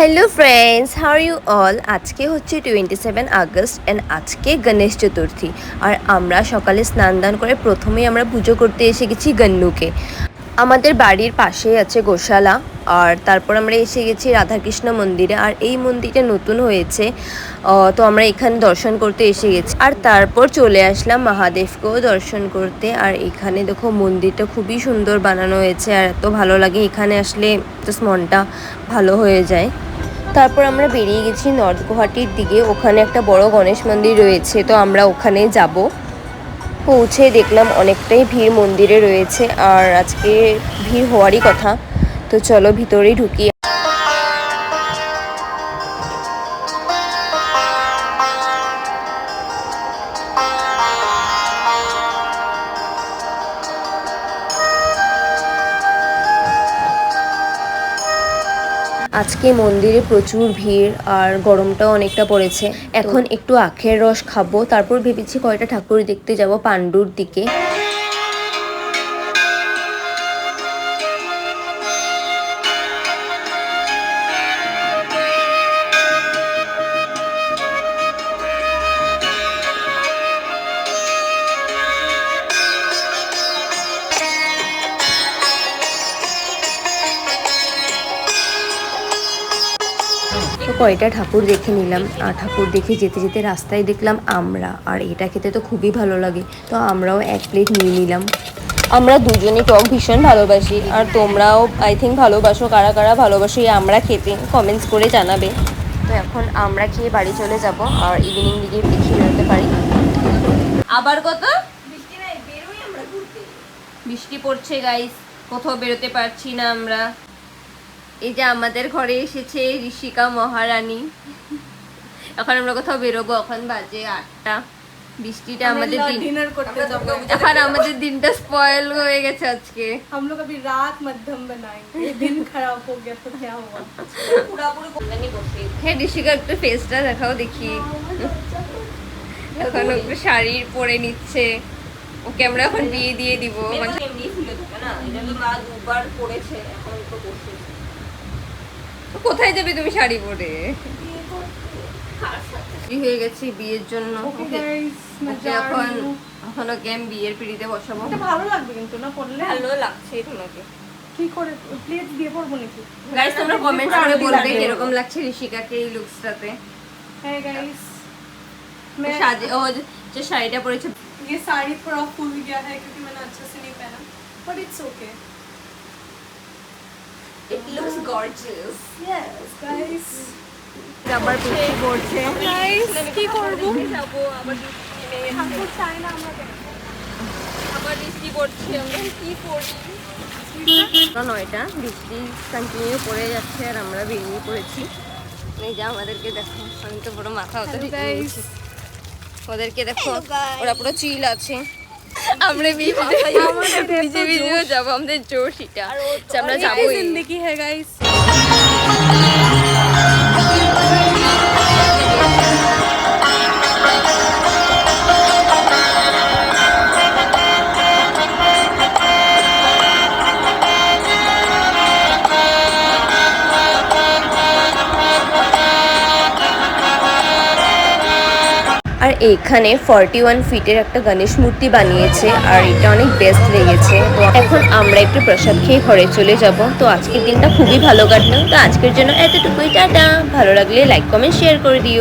Hello friends, how are you all. আজকে হচ্ছে 27 August and আজকে গণেশ চতুর্থী। আর আমরা সকালে স্নান দান করে প্রথমেই আমরা পুজো করতে এসে গেছি গন্নুকে। আমাদের বাড়ির পাশেই আছে গোশালা। আর তারপর আমরা এসে গেছি রাধাকৃষ্ণ মন্দিরে। আর এই মন্দিরটা নতুন হয়েছে, তো আমরা এখানে দর্শন করতে এসে গেছি। আর তারপর চলে আসলাম মহাদেবকেও দর্শন করতে। আর এখানে দেখো মন্দিরটা খুবই সুন্দর বানানো হয়েছে, আর এত ভালো লাগে এখানে আসলে, জাস্ট মনটা ভালো হয়ে যায়। তারপর আমরা বেরিয়ে গেছি নর্থ গুয়াহাটির দিকে। ওখানে একটা বড় গণেশ মন্দির রয়েছে, তো আমরা ওখানে যাব। পৌঁছে দেখলাম অনেকটাই ভিড় মন্দিরে রয়েছে, আর আজকে ভিড় হওয়ারই কথা। তো চলো ভিতরেই ঢুকি। আজকে মন্দিরে প্রচুর ভিড়, আর গরমটাও অনেকটা পড়েছে। এখন একটু আখের রস খাবো, তারপর ভেবেছি কয়টা ঠাকুর দেখতে যাব পাণ্ডুর দিকে। তো কয়টা ঠাকুর দেখে নিলাম, আর ঠাকুর দেখে যেতে যেতে রাস্তায় দেখলাম আমরা, আর এটা খেতে তো খুবই ভালো লাগে, তো আমরাও এক প্লেট নিয়ে নিলাম। আমরা দুজনেই টক ভীষণ ভালোবাসি, আর তোমরাও আই থিঙ্ক ভালোবাসো। কারা কারা ভালোবাসো এই আমরা খেতে কমেন্টস করে জানাবে। তো এখন আমরা খেয়ে বাড়ি চলে যাব, আর ইভিনিং দিকে দেখে বেরোতে পারি। আবার কত বৃষ্টি পড়ছে গাইস, কোথাও বেরোতে পারছি না আমরা। এই যে আমাদের ঘরে এসেছে ঋষিকা মহারানী। এখন আমরা কোথাও বেরোবো, এখন বাজে 8টা। বৃষ্টিটা আমাদের ডিনার করতে যাব। এখন আমাদের দিনটা স্পয়েল হয়ে গেছে আজকে। हम लोग अभी रात मध्यम बनाएंगे, दिन खराब हो गया तो क्या हुआ। पूरा হ্যাঁ ঋষিকা একটু ফেসটা দেখাও দেখি। এখন একটু শাড়ি পরে নিচ্ছে, ওকে আমরা এখন বিয়ে দিয়ে দিব। কোথায় যাবে তুমি শাড়ি পরে? হয়ে গেছি বিয়ের জন্য। এখন এখনো গেম বিয়ের পিড়িতে বসাবো। ভালো লাগবে কিন্তু না পড়লে? ভালো লাগছে তোমাকে। কি করে প্লেট দিয়ে পড়বো নাকি? গাইস তোমরা কমেন্টস করে বলবে কিরকম লাগছে ঋষিকাকে এই লুকসটাতে। হ্যাঁ গাইস, मैं शादी और जो শাড়িটা পরেছে, ये साड़ी थोड़ा फूल गया है क्योंकि मैंने अच्छे से नहीं पहना, but it's okay. it looks gorgeous. Yes guys, আবার বৃষ্টি পড়ছে। গাইস কি করব? যাবো আবার ঠাকুর চাই না আমরা কেন? আবার বৃষ্টি পড়ছে, আমরা কি করি? নয়টা বৃষ্টি কন্টিনিউ পড়ে যাচ্ছে, আর আমরা বেরিয়ে পড়েছি। এই যে আমাদেরকে দেখো, আমি তো পুরো মাথা হতে দিয়েছি। ওদেরকে দেখো, ওরা পুরো চিল আছে। আমরা ভিজে যাবো, আমাদের জোর সেটা আমরা যাবো। जिंदगी है गाइस। আর এখানে 41 ফিটের একটা গণেশ মূর্তি বানিয়েছে, আর এটা অনেক বেস্ট লেগেছে। তো এখন আমরা একটু প্রসাদ খেয়ে ঘরে চলে যাব। তো আজকের দিনটা খুবই ভালো কাটলো। তো আজকের জন্য এতটুকুই, টাটা। ভালো লাগলে লাইক কমেন্ট শেয়ার করে দিও।